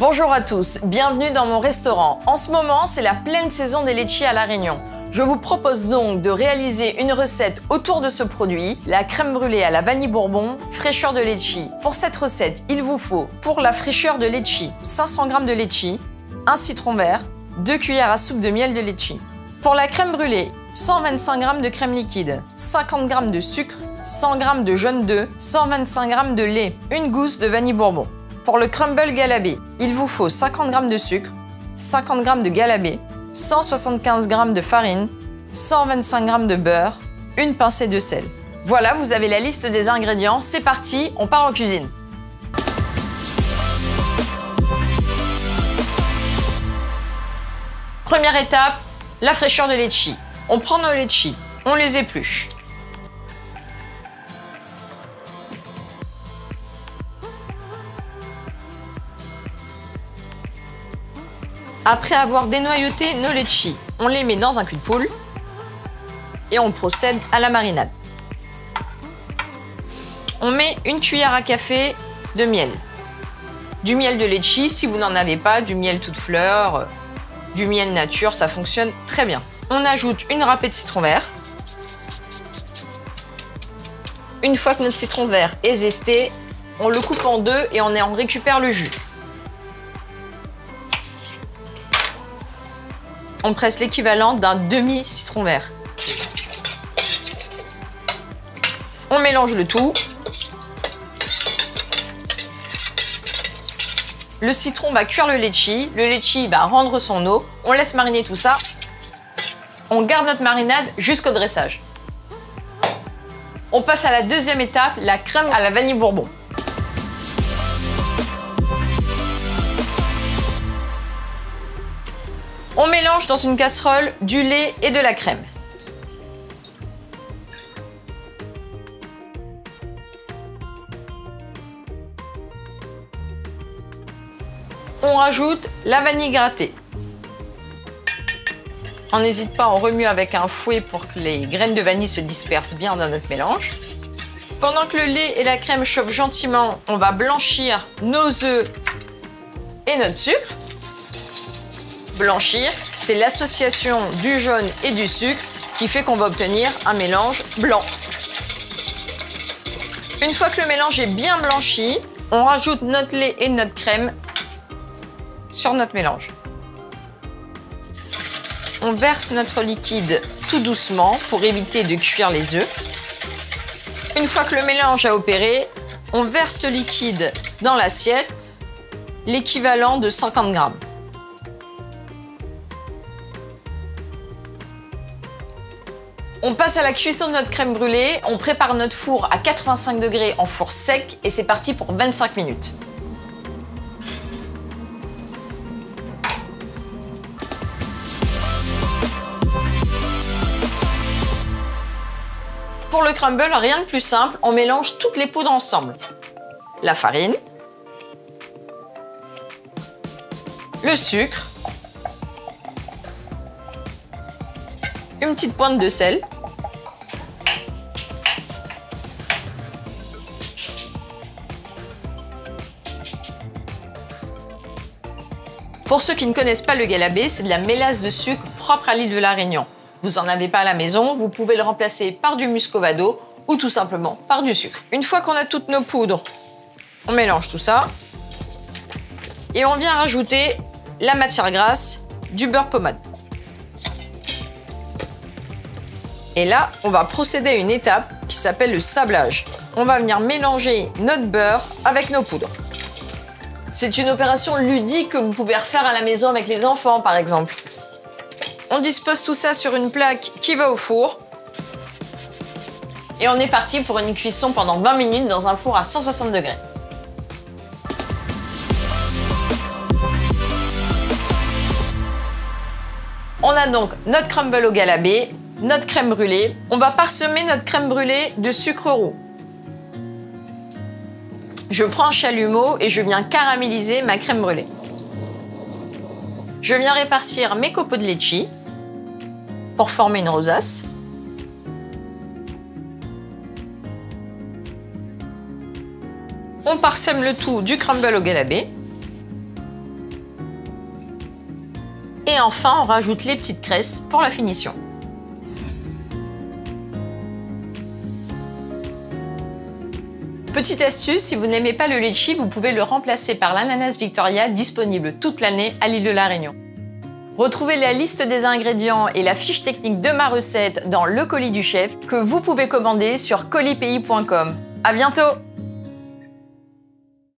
Bonjour à tous, bienvenue dans mon restaurant. En ce moment, c'est la pleine saison des litchis à La Réunion. Je vous propose donc de réaliser une recette autour de ce produit, la crème brûlée à la vanille bourbon, fraîcheur de litchi. Pour cette recette, il vous faut, pour la fraîcheur de litchi, 500 g de litchi, un citron vert, 2 cuillères à soupe de miel de litchi. Pour la crème brûlée, 125 g de crème liquide, 50 g de sucre, 100 g de jaune d'œuf, 125 g de lait, une gousse de vanille bourbon. Pour le crumble galabé, il vous faut 50 g de sucre, 50 g de galabé, 175 g de farine, 125 g de beurre, une pincée de sel. Voilà, vous avez la liste des ingrédients. C'est parti, on part en cuisine. Première étape, la fraîcheur de litchi. On prend nos litchis, on les épluche. Après avoir dénoyauté nos litchis, on les met dans un cul de poule et on procède à la marinade. On met une cuillère à café de miel. Du miel de litchi, si vous n'en avez pas, du miel toute fleur, du miel nature, ça fonctionne très bien. On ajoute une râpée de citron vert. Une fois que notre citron vert est zesté, on le coupe en deux et on récupère le jus. On presse l'équivalent d'un demi-citron vert. On mélange le tout. Le citron va cuire le litchi va rendre son eau. On laisse mariner tout ça. On garde notre marinade jusqu'au dressage. On passe à la deuxième étape, la crème à la vanille bourbon. On mélange dans une casserole du lait et de la crème. On rajoute la vanille grattée. On n'hésite pas, on remue avec un fouet pour que les graines de vanille se dispersent bien dans notre mélange. Pendant que le lait et la crème chauffent gentiment, on va blanchir nos œufs et notre sucre. Blanchir, c'est l'association du jaune et du sucre qui fait qu'on va obtenir un mélange blanc. Une fois que le mélange est bien blanchi, on rajoute notre lait et notre crème sur notre mélange. On verse notre liquide tout doucement pour éviter de cuire les œufs. Une fois que le mélange a opéré, on verse ce liquide dans l'assiette, l'équivalent de 50 g. On passe à la cuisson de notre crème brûlée, on prépare notre four à 85 degrés en four sec et c'est parti pour 25 minutes. Pour le crumble, rien de plus simple, on mélange toutes les poudres ensemble. La farine, le sucre, une petite pointe de sel, pour ceux qui ne connaissent pas le galabé, c'est de la mélasse de sucre propre à l'île de la Réunion. Vous n'en avez pas à la maison, vous pouvez le remplacer par du muscovado ou tout simplement par du sucre. Une fois qu'on a toutes nos poudres, on mélange tout ça et on vient rajouter la matière grasse, du beurre pommade. Et là, on va procéder à une étape qui s'appelle le sablage. On va venir mélanger notre beurre avec nos poudres. C'est une opération ludique que vous pouvez refaire à la maison avec les enfants, par exemple. On dispose tout ça sur une plaque qui va au four. Et on est parti pour une cuisson pendant 20 minutes dans un four à 160 degrés. On a donc notre crumble au galabé, notre crème brûlée. On va parsemer notre crème brûlée de sucre roux. Je prends un chalumeau et je viens caraméliser ma crème brûlée. Je viens répartir mes copeaux de litchi pour former une rosace. On parsème le tout du crumble au galabé. Et enfin, on rajoute les petites cresses pour la finition. Petite astuce, si vous n'aimez pas le litchi, vous pouvez le remplacer par l'ananas Victoria, disponible toute l'année à l'île de la Réunion. Retrouvez la liste des ingrédients et la fiche technique de ma recette dans Le Colis du Chef que vous pouvez commander sur colispays.com. À bientôt!